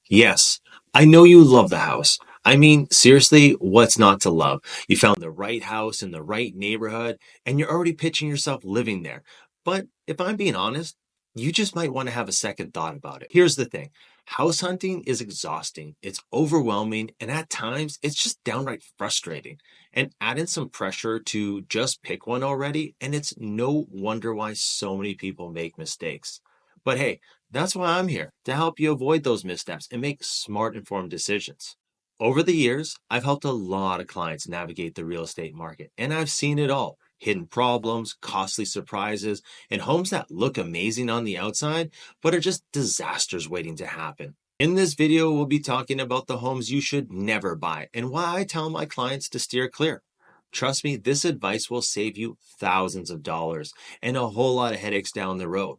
Yes, I know you love the house. I mean, seriously, what's not to love? You found the right house in the right neighborhood, and you're already pitching yourself living there. But if I'm being honest, you just might want to have a second thought about it. Here's the thing. House hunting is exhausting, it's overwhelming, and at times it's just downright frustrating. And add in some pressure to just pick one already, and it's no wonder why so many people make mistakes. But hey, that's why I'm here, to help you avoid those missteps and make smart, informed decisions. Over the years, I've helped a lot of clients navigate the real estate market, and I've seen it all: hidden problems, costly surprises, and homes that look amazing on the outside, but are just disasters waiting to happen. In this video, we'll be talking about the homes you should never buy and why I tell my clients to steer clear. Trust me, this advice will save you thousands of dollars and a whole lot of headaches down the road.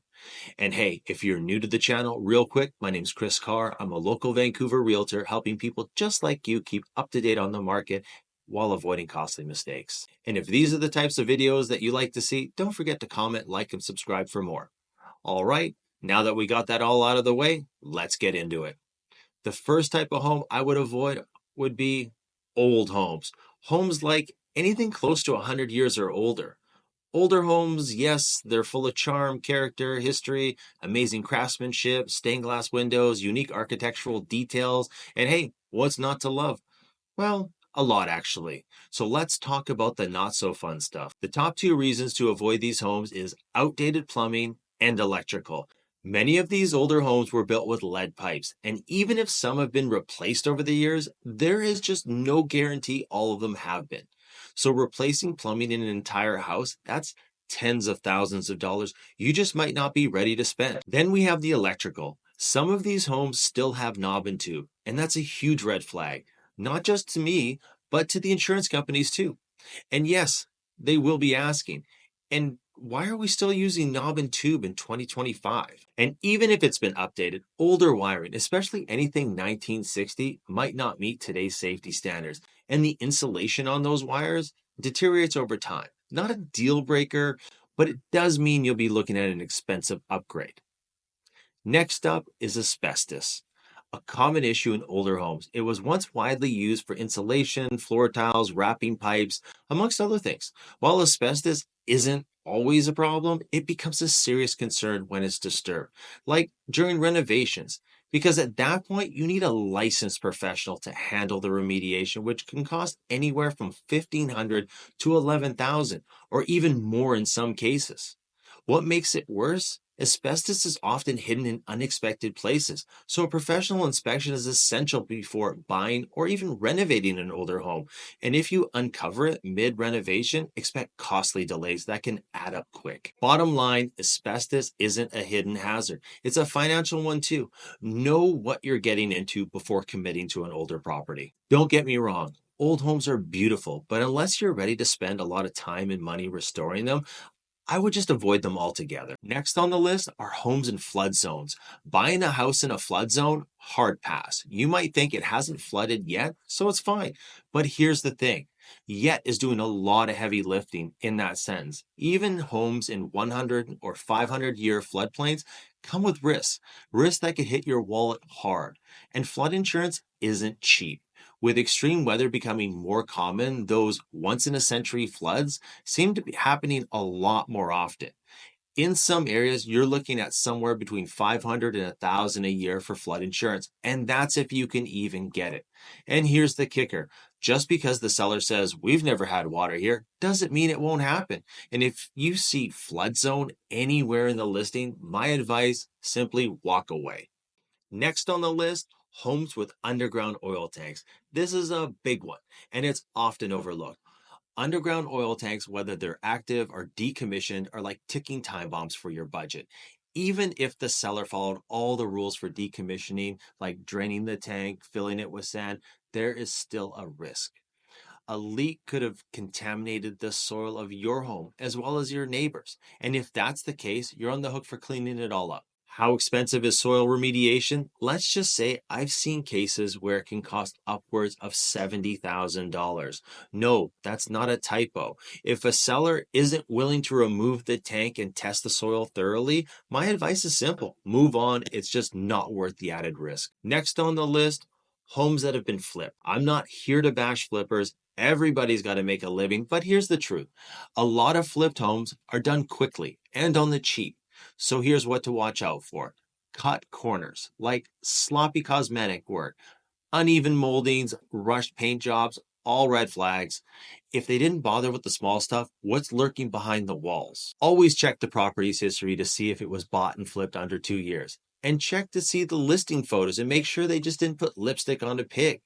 And hey, if you're new to the channel, real quick, my name's Chris Carr. I'm a local Vancouver realtor helping people just like you keep up to date on the market while avoiding costly mistakes. And if these are the types of videos that you like to see, don't forget to comment, like, and subscribe for more. All right, now that we got that all out of the way, let's get into it. The first type of home I would avoid would be old homes. Homes like anything close to 100 years or older. Older homes, yes, they're full of charm, character, history, amazing craftsmanship, stained glass windows, unique architectural details, and hey, what's not to love? Well, a lot actually. So let's talk about the not so fun stuff. The top two reasons to avoid these homes is outdated plumbing and electrical. Many of these older homes were built with lead pipes, and even if some have been replaced over the years, there is just no guarantee all of them have been. So replacing plumbing in an entire house, that's tens of thousands of dollars you just might not be ready to spend. Then we have the electrical. Some of these homes still have knob and tube, and that's a huge red flag, not just to me, but to the insurance companies too. And yes, they will be asking, and why are we still using knob and tube in 2025? And even if it's been updated, older wiring, especially anything 1960, might not meet today's safety standards. And the insulation on those wires deteriorates over time. Not a deal breaker, but it does mean you'll be looking at an expensive upgrade. Next up is asbestos, a common issue in older homes. It was once widely used for insulation, floor tiles, wrapping pipes, amongst other things. While asbestos isn't always a problem, it becomes a serious concern when it's disturbed, like during renovations, because at that point you need a licensed professional to handle the remediation, which can cost anywhere from 1,500 to 11,000, or even more in some cases. What makes it worse? Asbestos is often hidden in unexpected places, so a professional inspection is essential before buying or even renovating an older home. And if you uncover it mid renovation, expect costly delays that can add up quick. Bottom line, asbestos isn't a hidden hazard, it's a financial one too. Know what you're getting into before committing to an older property. Don't get me wrong. Old homes are beautiful, but unless you're ready to spend a lot of time and money restoring them, I would just avoid them altogether. Next on the list are homes in flood zones. Buying a house in a flood zone, hard pass. You might think it hasn't flooded yet, so it's fine. But here's the thing. Yet is doing a lot of heavy lifting in that sense. Even homes in 100 or 500-year floodplains come with risks that could hit your wallet hard. And flood insurance isn't cheap. With extreme weather becoming more common, those once in a century floods seem to be happening a lot more often. In some areas, you're looking at somewhere between 500 and 1,000 a year for flood insurance, and that's if you can even get it. And here's the kicker. Just because the seller says we've never had water here doesn't mean it won't happen. And if you see flood zone anywhere in the listing, my advice, simply walk away. Next on the list, homes with underground oil tanks. This is a big one, and it's often overlooked. Underground oil tanks, whether they're active or decommissioned, are like ticking time bombs for your budget. Even if the seller followed all the rules for decommissioning, like draining the tank, filling it with sand, there is still a risk. A leak could have contaminated the soil of your home as well as your neighbors. And if that's the case, you're on the hook for cleaning it all up. How expensive is soil remediation? Let's just say I've seen cases where it can cost upwards of $70,000. No, that's not a typo. If a seller isn't willing to remove the tank and test the soil thoroughly, my advice is simple. Move on. It's just not worth the added risk. Next on the list, homes that have been flipped. I'm not here to bash flippers. Everybody's got to make a living, but here's the truth. A lot of flipped homes are done quickly and on the cheap. So here's what to watch out for. Cut corners, like sloppy cosmetic work, uneven moldings, rushed paint jobs, all red flags. If they didn't bother with the small stuff, what's lurking behind the walls? Always check the property's history to see if it was bought and flipped under 2 years. And check to see the listing photos and make sure they just didn't put lipstick on a pig.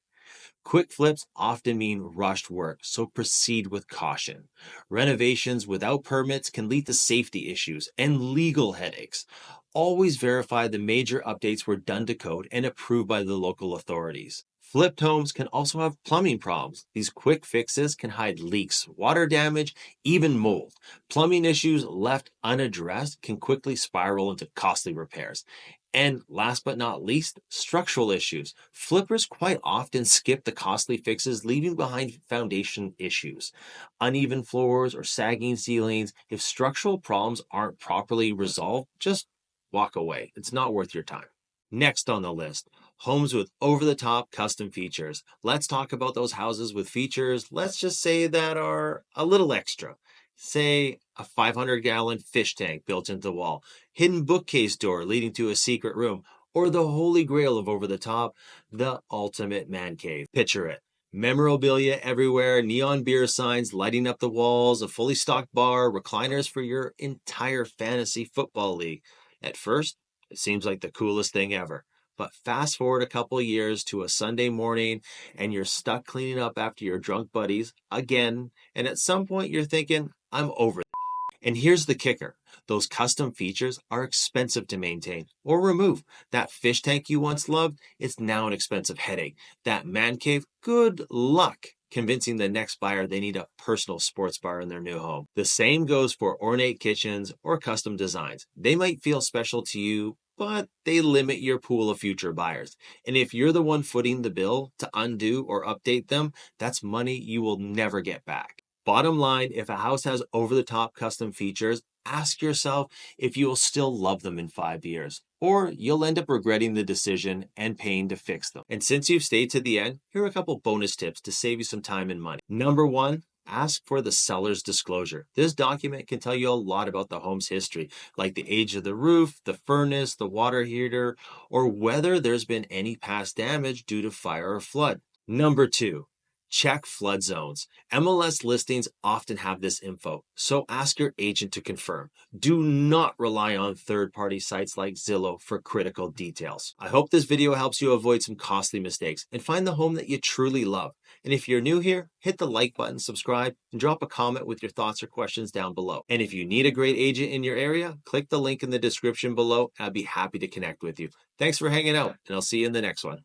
Quick flips often mean rushed work, so proceed with caution. Renovations without permits can lead to safety issues and legal headaches. Always verify the major updates were done to code and approved by the local authorities. Flipped homes can also have plumbing problems. These quick fixes can hide leaks, water damage, even mold. Plumbing issues left unaddressed can quickly spiral into costly repairs. And last but not least, structural issues. Flippers quite often skip the costly fixes, leaving behind foundation issues. Uneven floors or sagging ceilings. If structural problems aren't properly resolved, just walk away. It's not worth your time. Next on the list, homes with over-the-top custom features. Let's talk about those houses with features, let's just say, that are a little extra. Say a 500-gallon fish tank built into the wall, hidden bookcase door leading to a secret room, or the holy grail of over-the-top, the ultimate man cave. Picture it. Memorabilia everywhere, neon beer signs lighting up the walls, a fully stocked bar, recliners for your entire fantasy football league. At first, it seems like the coolest thing ever. But fast forward a couple years to a Sunday morning and you're stuck cleaning up after your drunk buddies again. And at some point you're thinking, I'm over. And here's the kicker. Those custom features are expensive to maintain or remove. That fish tank you once loved, it's now an expensive headache. That man cave, good luck convincing the next buyer they need a personal sports bar in their new home. The same goes for ornate kitchens or custom designs. They might feel special to you, but they limit your pool of future buyers. And if you're the one footing the bill to undo or update them, that's money you will never get back. Bottom line, if a house has over-the-top custom features, ask yourself if you will still love them in 5 years, or you'll end up regretting the decision and paying to fix them. And since you've stayed to the end, here are a couple bonus tips to save you some time and money. Number one, ask for the seller's disclosure. This document can tell you a lot about the home's history, like the age of the roof, the furnace, the water heater, or whether there's been any past damage due to fire or flood. Number two, check flood zones. MLS listings often have this info, so ask your agent to confirm. Do not rely on third-party sites like Zillow for critical details. I hope this video helps you avoid some costly mistakes and find the home that you truly love. And if you're new here, hit the like button, subscribe, and drop a comment with your thoughts or questions down below. And if you need a great agent in your area, click the link in the description below. I'd be happy to connect with you. Thanks for hanging out, and I'll see you in the next one.